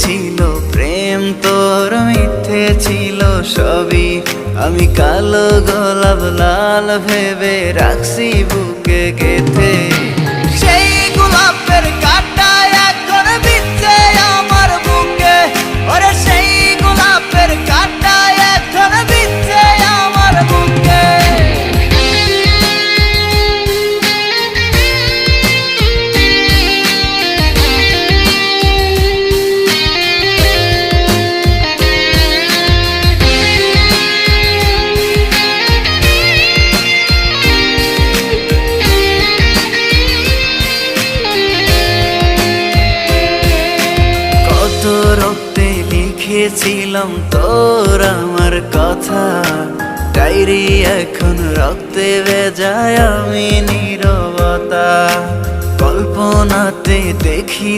ছিল প্রেম তোর মিথ্যে ছিল সবই। আমি কালো গোলাপ লাল ভেবে রাখছি বুকে গেথে। সেই গোলাপের কাঁটা এখন বিচ্ছে আমার বুকে, ওরে সেই গোলাপের কাঁটা এখন বিচ্ছে আমার বুকে। রক্তে লিখেছিলাম তোর আমার কথা, ডায়েরি এখন রক্তে ভেজায় আমি নীরবতা। কল্পনাতে দেখি